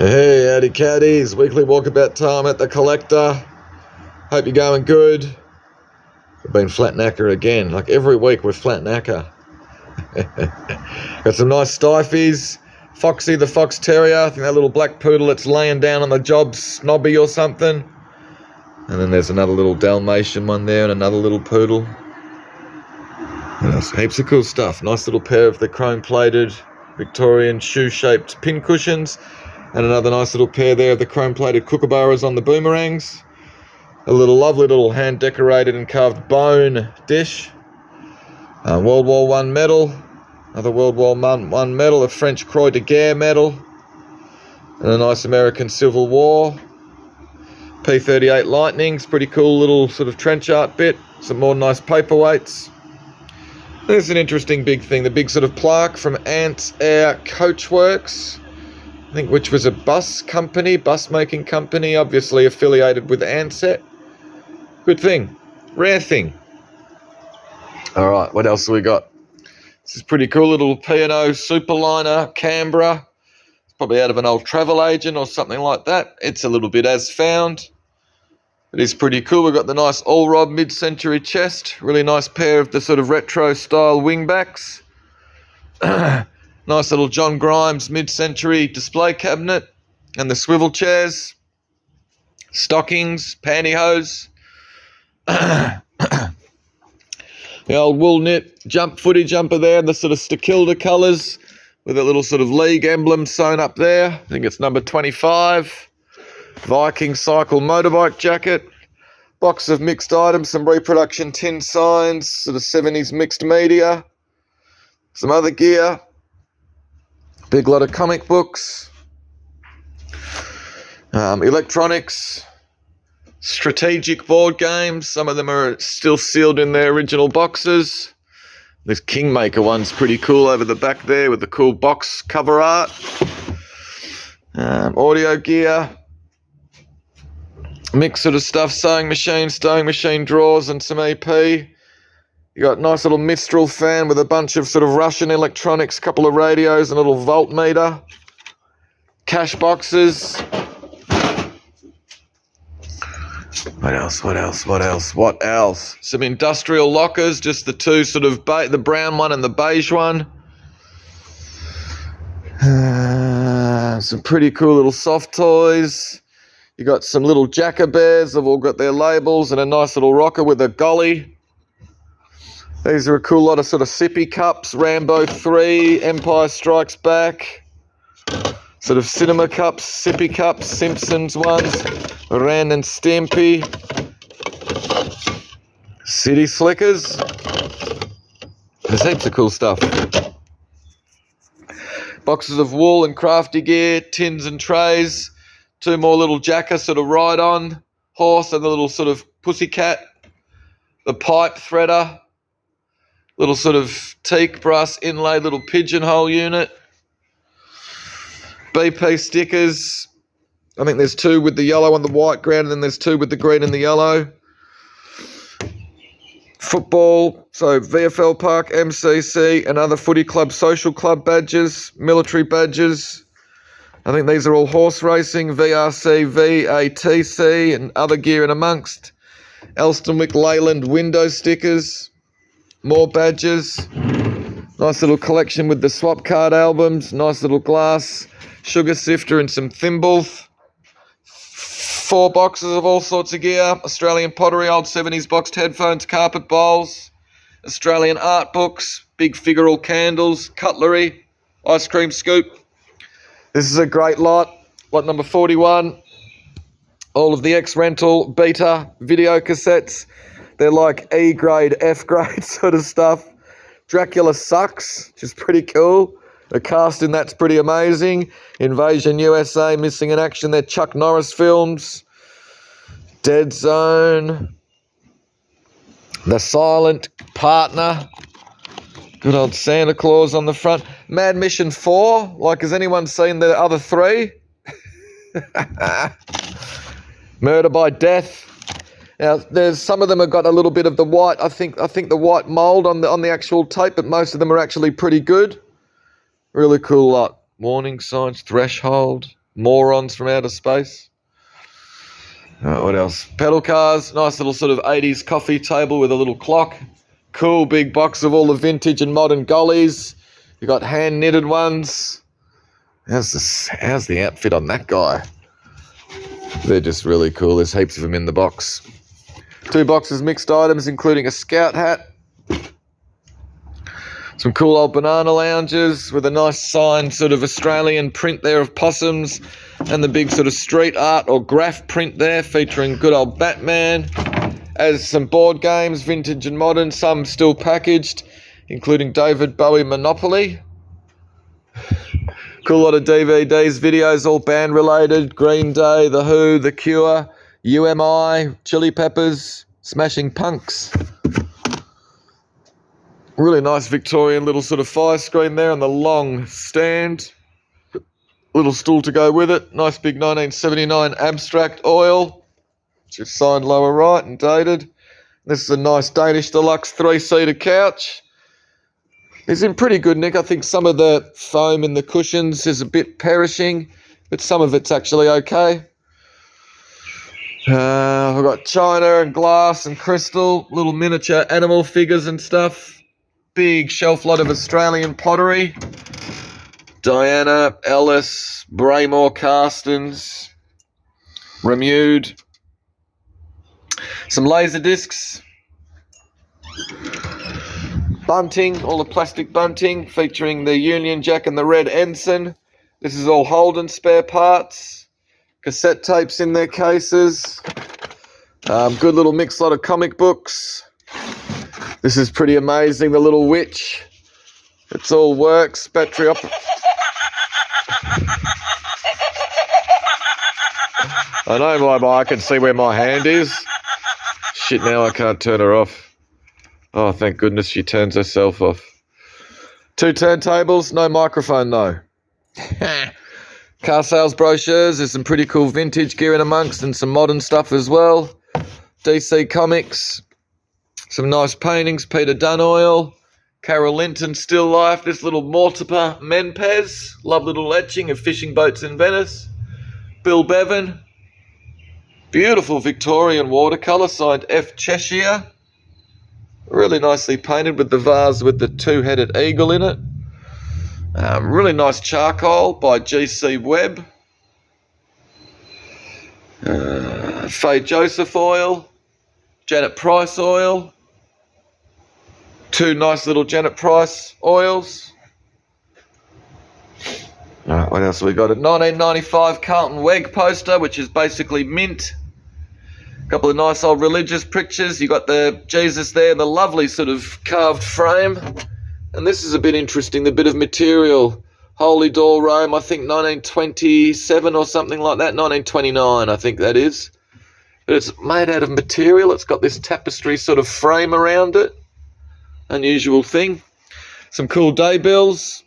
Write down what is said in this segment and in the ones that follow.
Hey, howdy caddies, weekly walkabout time at the collector. Hope you're going good. We've been flat knacker again, like every week we're flat knacker. Got some nice stiffies. Foxy the fox terrier, I think that little black poodle that's laying down on the job, snobby or something. And then there's another little Dalmatian one there and another little poodle. What else? Heaps of cool stuff. Nice little pair of the chrome-plated Victorian shoe-shaped pin cushions. And another nice little pair there of the chrome-plated kookaburras on the boomerangs. A lovely little hand-decorated and carved bone dish. World War I medal. Another World War I medal, a French Croix de Guerre medal. And a nice American Civil War. P-38 Lightnings, pretty cool little sort of trench art bit. Some more nice paperweights. There's an interesting big thing, the big sort of plaque from Ants Air Coachworks. I think which was a bus making company, obviously affiliated with Ansett. Good thing. Rare thing. All right, what else have we got? This is pretty cool little P&O Superliner Canberra. It's probably out of an old travel agent or something like that. It's a little bit as found. It is pretty cool. We've got the nice all-rod mid-century chest. Really nice pair of the sort of retro-style wingbacks. Nice little John Grimes mid-century display cabinet. And the swivel chairs. Stockings, pantyhose. The old wool knit footy jumper there, the sort of Stakilda colours with a little sort of league emblem sewn up there. I think it's number 25. Viking cycle motorbike jacket. Box of mixed items, some reproduction tin signs, sort of 70s mixed media. Some other gear. Big lot of comic books. Electronics. Strategic board games. Some of them are still sealed in their original boxes. This Kingmaker one's pretty cool over the back there with the cool box cover art. Audio gear. Mixed sort of stuff, sewing machine drawers and some EP. You got a nice little Mistral fan with a bunch of sort of Russian electronics, couple of radios and a little voltmeter. Cash boxes. What else? Some industrial lockers, just the two sort of, the brown one and the beige one. Some pretty cool little soft toys. You got some little Jacker Bears, they've all got their labels, and a nice little rocker with a golly. These are a cool lot of sort of sippy cups, Rambo 3, Empire Strikes Back. Sort of cinema cups, sippy cups, Simpsons ones, Ren and Stimpy. City Slickers. There's heaps of cool stuff. Boxes of wool and crafty gear, tins and trays. Two more little Jacker sort of ride-on horse and the little sort of pussycat. The pipe threader. Little sort of teak brass inlaid little pigeonhole unit. BP stickers. I think there's two with the yellow on the white ground and then there's two with the green and the yellow. Football, so VFL Park, MCC and other footy club, social club badges, military badges. I think these are all horse racing, VRC, VATC and other gear in amongst. Elstonwick Leyland window stickers. More badges. Nice little collection with the swap card albums. Nice little glass sugar sifter and some thimbles. 4 boxes of all sorts of gear. Australian pottery, old 70s boxed headphones, carpet bowls. Australian art books, big figural candles, cutlery, ice cream scoop. This is a great lot number 41. All of the X-Rental beta video cassettes. They're like E-grade, F-grade sort of stuff. Dracula Sucks, which is pretty cool. The cast in that's pretty amazing. Invasion USA, Missing in Action. They're Chuck Norris films. Dead Zone. The Silent Partner. Good old Santa Claus on the front. Mad Mission 4. Like, has anyone seen the other 3? Murder by Death. Now, there's some of them have got a little bit of the white. I think the white mould on the actual tape, but most of them are actually pretty good. Really cool lot. Warning signs, Threshold. morons from outer space. What else? Pedal cars, nice little sort of 80s coffee table with a little clock. Cool big box of all the vintage and modern gollies. You got hand knitted ones. How's the outfit on that guy? They're just really cool. There's heaps of them in the box. 2 boxes mixed items, including a scout hat. Some cool old banana lounges with a nice signed sort of Australian print there of possums, and the big sort of street art or graph print there featuring good old Batman. As some board games, vintage and modern, some still packaged, including David Bowie Monopoly. Cool lot of DVDs, videos, all band related. Green Day, The Who, The Cure, UMI, Chili Peppers, Smashing Punks. Really nice Victorian little sort of fire screen there on the long stand. Little stool to go with it. Nice big 1979 abstract oil, which is signed lower right and dated. This is a nice Danish deluxe 3-seater couch. It's in pretty good nick. I think some of the foam in the cushions is a bit perishing, but some of it's actually okay. We've got china and glass and crystal, little miniature animal figures and stuff. Big shelf lot of Australian pottery. Diana, Ellis, Braymore Carstens, Remude. Some laser discs. Bunting, all the plastic bunting featuring the Union Jack and the Red Ensign. This is all Holden spare parts. Cassette tapes in their cases. Good little mixed lot of comic books. This is pretty amazing, the little witch. It's all works, battery up. I know I can see where my hand is. Shit, now I can't turn her off. Oh, thank goodness she turns herself off. 2 turntables, no microphone though. Car sales brochures, there's some pretty cool vintage gear in amongst and some modern stuff as well. DC Comics. Some nice paintings, Peter Dunn oil, Carol Linton still life, this little Mortimer Menpez, love little etching of fishing boats in Venice. Bill Bevan, beautiful Victorian watercolour signed F. Cheshire, really nicely painted with the vase with the 2-headed eagle in it. Really nice charcoal by G.C. Webb. Faye Joseph oil, Janet Price oil. 2 nice little Janet Price oils. Alright, what else have we got? A 1995 Carlton Wegg poster, which is basically mint. A couple of nice old religious pictures. You got the Jesus there in the lovely sort of carved frame. And this is a bit interesting, the bit of material. Holy Door, Rome, I think 1927 or something like that. 1929, I think that is. But it's made out of material. It's got this tapestry sort of frame around it. Unusual thing. Some cool day bills.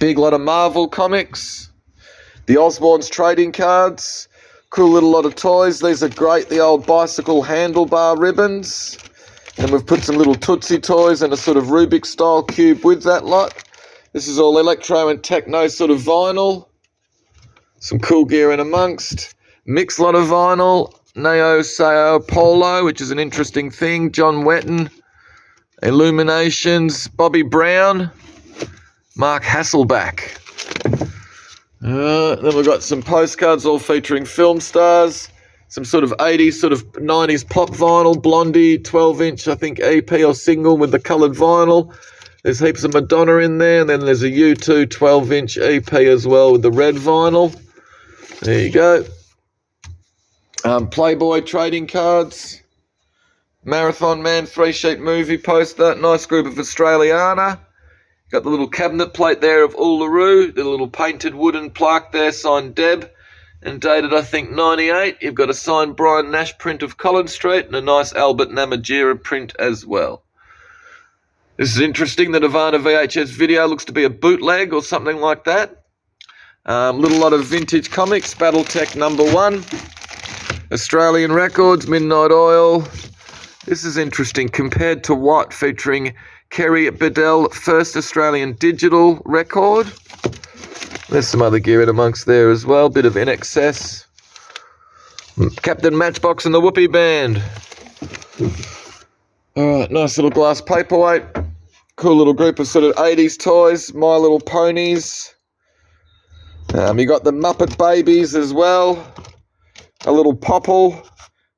Big lot of Marvel comics. The Osborne's trading cards. Cool little lot of toys. These are great. The old bicycle handlebar ribbons. And we've put some little Tootsie toys and a sort of Rubik style cube with that lot. This is all electro and techno sort of vinyl. Some cool gear in amongst. Mixed lot of vinyl. Neo Sao Polo, which is an interesting thing. John Wetton. Illuminations, Bobby Brown, Mark Hasselback. Then we've got some postcards all featuring film stars, some sort of 80s, sort of 90s pop vinyl, Blondie, 12-inch, I think, EP or single with the coloured vinyl. There's heaps of Madonna in there, and then there's a U2 12-inch EP as well with the red vinyl. There you go. Playboy trading cards. Marathon Man 3-sheet movie poster, nice group of Australiana. Got the little cabinet plate there of Uluru, the little painted wooden plaque there signed Deb and dated I think 98. You've got a signed Brian Nash print of Collins Street and a nice Albert Namatjira print as well. This is interesting, the Nirvana VHS video looks to be a bootleg or something like that. Little lot of vintage comics, Battletech #1, Australian Records, Midnight Oil. This is interesting. Compared to What, featuring Kerry Bedell, first Australian digital record. There's some other gear in amongst there as well. Bit of NXS. Captain Matchbox and the Whoopee Band. Alright, nice little glass paperweight. Cool little group of sort of 80s toys. My Little Ponies. You got the Muppet Babies as well. A little Popple.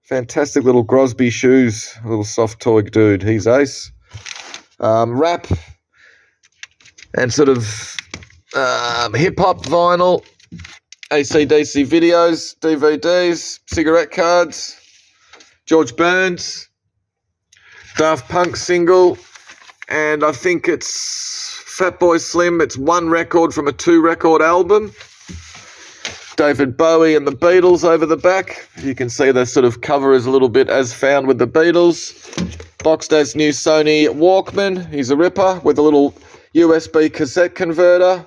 Fantastic little Grosby shoes. A little soft toy dude. He's ace. Rap. And sort of hip-hop vinyl. AC/DC videos. DVDs. Cigarette cards. George Burns. Daft Punk single. And I think it's Fatboy Slim. It's one record from a 2-record album. David Bowie and the Beatles over the back. You can see the sort of cover is a little bit as found with the Beatles. Boxed as new Sony Walkman. He's a ripper with a little USB cassette converter.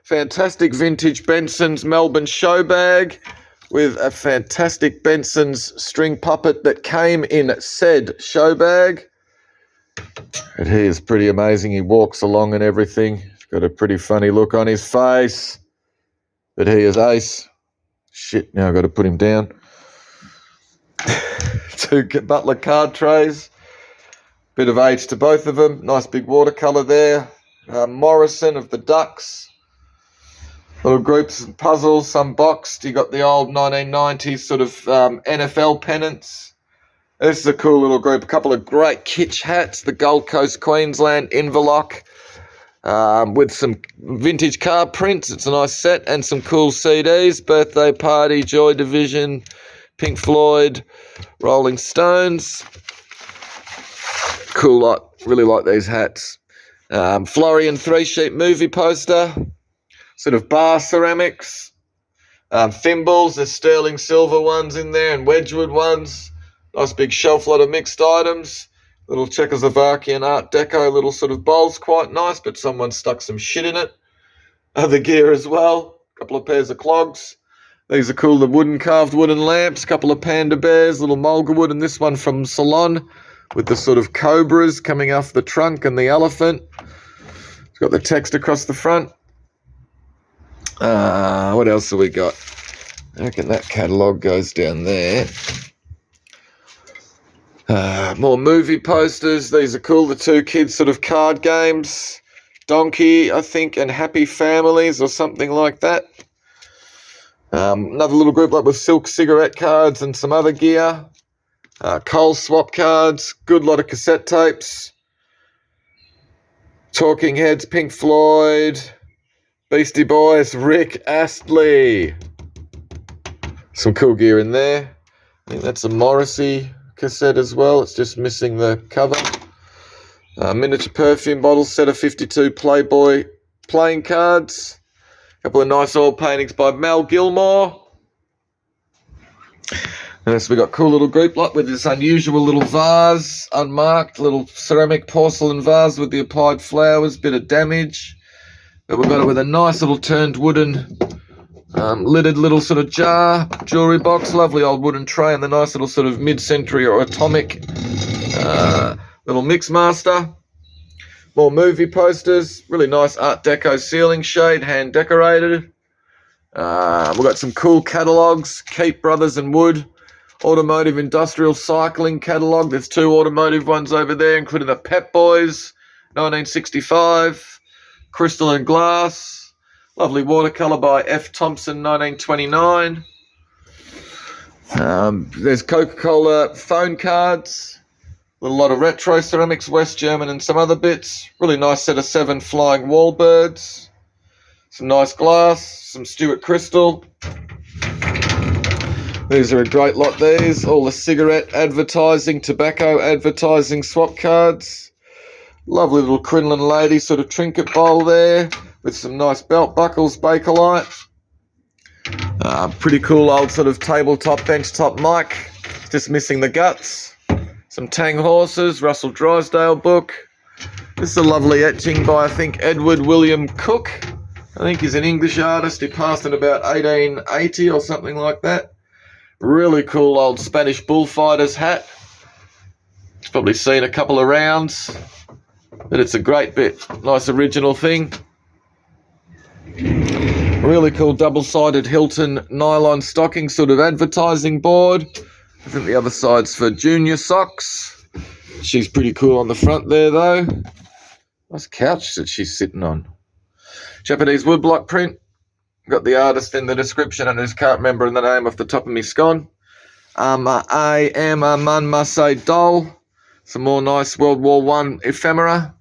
Fantastic vintage Benson's Melbourne show bag with a fantastic Benson's string puppet that came in said show bag. And he is pretty amazing. He walks along and everything. He's got a pretty funny look on his face. But he is ace. Shit, now I've got to put him down. 2 Butler card trays. Bit of age to both of them. Nice big watercolour there. Morrison of the Ducks. Little groups and puzzles, some boxed. You got the old 1990s sort of NFL pennants. This is a cool little group. A couple of great kitsch hats. The Gold Coast Queensland Inverloch. With some vintage car prints. It's a nice set. And some cool CDs. Birthday Party, Joy Division, Pink Floyd, Rolling Stones. Cool lot. Really like these hats. Florian 3-sheet movie poster. Sort of bar ceramics. Thimbles. There's sterling silver ones in there and Wedgwood ones. Nice big shelf lot of mixed items. Little Czechoslovakian Art Deco little sort of bowls, quite nice, but someone stuck some shit in it. Other gear as well. A couple of pairs of clogs. These are cool, the carved wooden lamps. A couple of panda bears, little mulga wood, and this one from Salon with the sort of cobras coming off the trunk and the elephant. It's got the text across the front. What else have we got? I reckon that catalogue goes down there. More movie posters. These are cool. The 2 kids sort of card games. Donkey, I think, and Happy Families or something like that. Another little group like with silk cigarette cards and some other gear. Coal swap cards. Good lot of cassette tapes. Talking Heads, Pink Floyd. Beastie Boys, Rick Astley. Some cool gear in there. I think that's a Morrissey cassette as well. It's just missing the cover. Miniature perfume bottles, set of 52 Playboy playing cards. A couple of nice oil paintings by Mel Gilmore. And so we got cool little group lot with this unusual little vase, unmarked, little ceramic porcelain vase with the applied flowers, bit of damage. But we've got it with a nice little turned wooden lidded little sort of jar, jewellery box, lovely old wooden tray, and the nice little sort of mid-century or atomic little mix master. More movie posters, really nice Art Deco ceiling shade, hand decorated. We've got some cool catalogues, Keep Brothers and Wood, automotive industrial cycling catalogue. There's 2 automotive ones over there, including the Pep Boys, 1965, Crystal and Glass. Lovely watercolour by F. Thompson, 1929. There's Coca-Cola phone cards. A lot of retro ceramics, West German and some other bits. Really nice set of 7 flying wallbirds. Some nice glass. Some Stuart Crystal. These are a great lot, these. All the cigarette advertising, tobacco advertising swap cards. Lovely little crinoline lady sort of trinket bowl there. With some nice belt buckles, Bakelite. Pretty cool old sort of tabletop, benchtop mic. Just missing the guts. Some Tang horses, Russell Drysdale book. This is a lovely etching by, I think, Edward William Cook. I think he's an English artist. He passed in about 1880 or something like that. Really cool old Spanish bullfighter's hat. It's probably seen a couple of rounds, but it's a great bit. Nice original thing. Really cool double-sided Hilton nylon stocking sort of advertising board. I think the other side's for junior socks. She's pretty cool on the front there though. Nice couch that she's sitting on. Japanese woodblock print. Got the artist in the description and I just can't remember the name off the top of me scone. I am a man Masai doll. Some more nice World War I ephemera.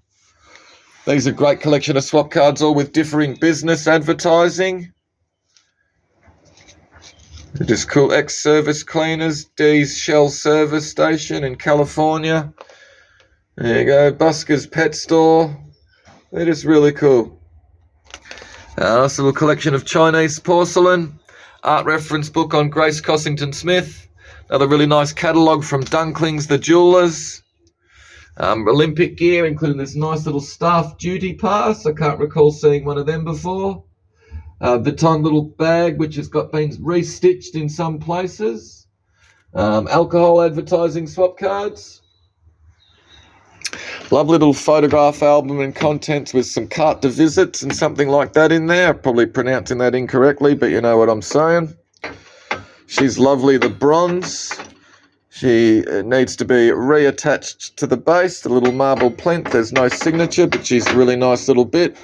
These are a great collection of swap cards, all with differing business advertising. They're just cool. Ex-service cleaners, D's Shell service station in California. There you go, Busker's pet store. They're just really cool. Nice little collection of Chinese porcelain. Art reference book on Grace Cossington Smith. Another really nice catalogue from Dunklings the Jewelers. Olympic gear, including this nice little staff duty pass. I can't recall seeing one of them before. Vuitton little bag, which has been restitched in some places. Alcohol advertising swap cards. Lovely little photograph album and contents with some carte de visits and something like that in there. Probably pronouncing that incorrectly, but you know what I'm saying. She's lovely, the bronze. She needs to be reattached to the base, the little marble plinth. There's no signature, but she's a really nice little bit.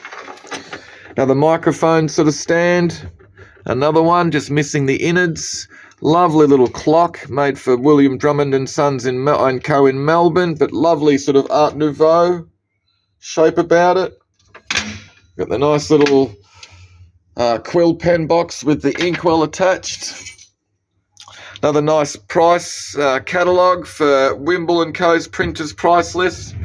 Now the microphone sort of stand. Another one, just missing the innards. Lovely little clock made for William Drummond and Sons and Co in Melbourne, but lovely sort of Art Nouveau shape about it. Got the nice little quill pen box with the inkwell attached. Another nice price catalogue for Wimble & Co.'s printers price list.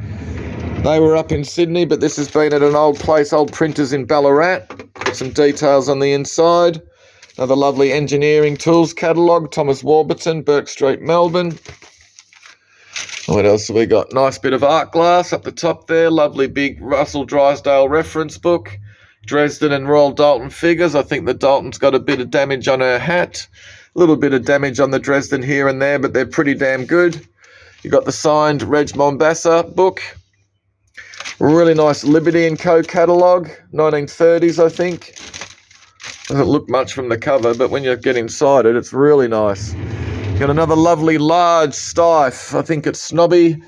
They were up in Sydney, but this has been at an old place, Old Printers in Ballarat. Got some details on the inside. Another lovely engineering tools catalogue, Thomas Warburton, Burke Street, Melbourne. What else have we got? Nice bit of art glass up the top there. Lovely big Russell Drysdale reference book. Dresden and Royal Dalton figures. I think the Dalton's got a bit of damage on her hat. A little bit of damage on the Dresden here and there, but they're pretty damn good. You got the signed Reg Mombassa book. Really nice Liberty & Co catalogue, 1930s I think. Doesn't look much from the cover, but when you get inside it, it's really nice. Got another lovely large Stife. I think it's Snobby,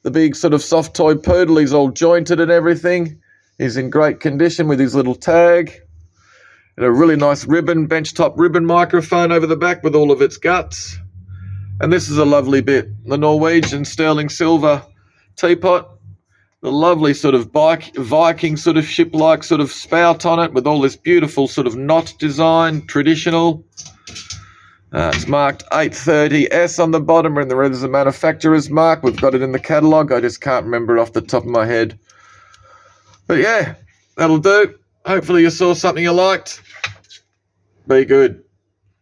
the big sort of soft toy poodle. He's all jointed and everything. He's in great condition with his little tag. And a really nice ribbon, benchtop ribbon microphone over the back with all of its guts. And this is a lovely bit. The Norwegian sterling silver teapot. The lovely sort of Viking sort of ship-like sort of spout on it with all this beautiful sort of knot design, traditional. It's marked 830S on the bottom, and there's a manufacturer's mark. We've got it in the catalogue. I just can't remember it off the top of my head. But yeah, that'll do. Hopefully you saw something you liked. Be good.